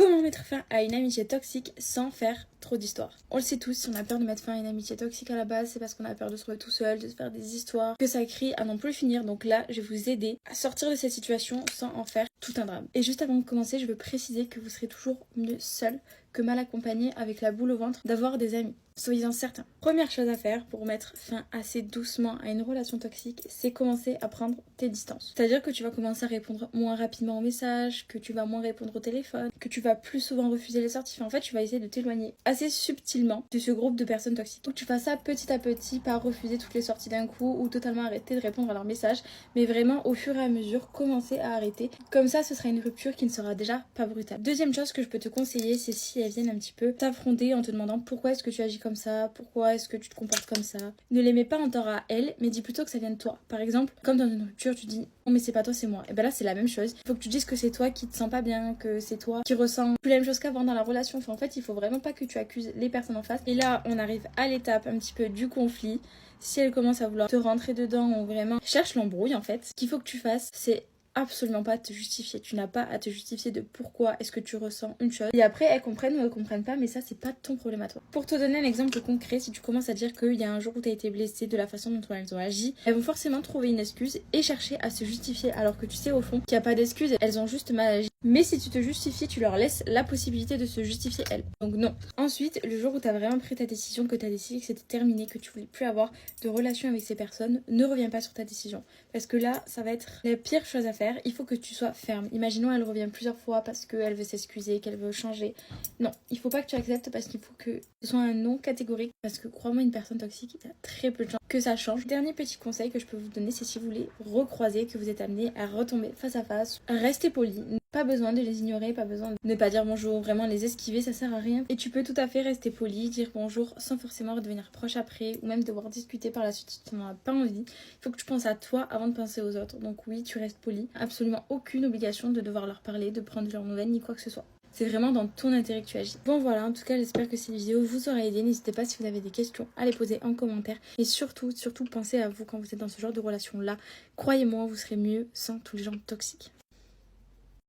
Comment mettre fin à une amitié toxique sans faire trop d'histoires? On le sait tous, si on a peur de mettre fin à une amitié toxique à la base, c'est parce qu'on a peur de se retrouver tout seul, de se faire des histoires, que ça crie à n'en plus finir. Donc là, je vais vous aider à sortir de cette situation sans en faire tout un drame. Et juste avant de commencer, je veux préciser que vous serez toujours mieux seul que mal accompagné, avec la boule au ventre, d'avoir des amis. Soyez-en certains. Première chose à faire pour mettre fin assez doucement à une relation toxique, c'est commencer à prendre tes distances. C'est-à-dire que tu vas commencer à répondre moins rapidement aux messages, que tu vas moins répondre au téléphone, que tu vas plus souvent refuser les sorties. Enfin, en fait, tu vas essayer de t'éloigner assez subtilement de ce groupe de personnes toxiques. Donc tu fasses ça petit à petit, pas refuser toutes les sorties d'un coup ou totalement arrêter de répondre à leurs messages, mais vraiment au fur et à mesure commencer à arrêter. Comme ça, ce sera une rupture qui ne sera déjà pas brutale. Deuxième chose que je peux te conseiller, c'est si elles viennent un petit peu t'affronter en te demandant pourquoi est-ce que tu agis comme ça, pourquoi est-ce que tu te comportes comme ça. Ne les mets pas en tort à elles, mais dis plutôt que ça vient de toi. Par exemple, comme dans une rupture, tu dis non mais c'est pas toi, c'est moi. Et ben là c'est la même chose. Il faut que tu dises que c'est toi qui te sens pas bien, que c'est toi qui ressens plus la même chose qu'avant dans la relation. Enfin en fait, il faut vraiment pas que tu accuses les personnes en face. Et là, on arrive à l'étape un petit peu du conflit. Si elle commence à vouloir te rentrer dedans ou vraiment cherche l'embrouille en fait, ce qu'il faut que tu fasses, c'est absolument pas te justifier. Tu n'as pas à te justifier de pourquoi est-ce que tu ressens une chose. Et après, elles comprennent ou elles comprennent pas, mais ça, c'est pas ton problème à toi. Pour te donner un exemple concret, si tu commences à dire qu'il y a un jour où tu as été blessée de la façon dont elles ont agi, elles vont forcément trouver une excuse et chercher à se justifier, alors que tu sais au fond qu'il n'y a pas d'excuse, elles ont juste mal agi. Mais si tu te justifies, tu leur laisses la possibilité de se justifier elles. Donc non. Ensuite, le jour où tu as vraiment pris ta décision, que tu as décidé que c'était terminé, que tu voulais plus avoir de relation avec ces personnes, ne reviens pas sur ta décision. Parce que là, ça va être la pire chose à faire. Il faut que tu sois ferme. Imaginons elle revient plusieurs fois parce qu'elle veut s'excuser, qu'elle veut changer. Non, il faut pas que tu acceptes parce qu'il faut que ce soit un non catégorique. Parce que crois-moi, une personne toxique, il y a très peu de chances que ça change. Dernier petit conseil que je peux vous donner, c'est si vous voulez recroiser, que vous êtes amené à retomber face à face, restez poli. Pas besoin de les ignorer, pas besoin de ne pas dire bonjour, vraiment les esquiver, ça sert à rien. Et tu peux tout à fait rester poli, dire bonjour sans forcément redevenir proche après ou même devoir discuter par la suite si tu n'en as pas envie. Il faut que tu penses à toi avant de penser aux autres. Donc oui, tu restes poli. Absolument aucune obligation de devoir leur parler, de prendre leurs nouvelles ni quoi que ce soit. C'est vraiment dans ton intérêt que tu agis. Bon voilà, en tout cas j'espère que cette vidéo vous aura aidé. N'hésitez pas si vous avez des questions à les poser en commentaire. Et surtout pensez à vous quand vous êtes dans ce genre de relation là. Croyez-moi, vous serez mieux sans tous les gens toxiques.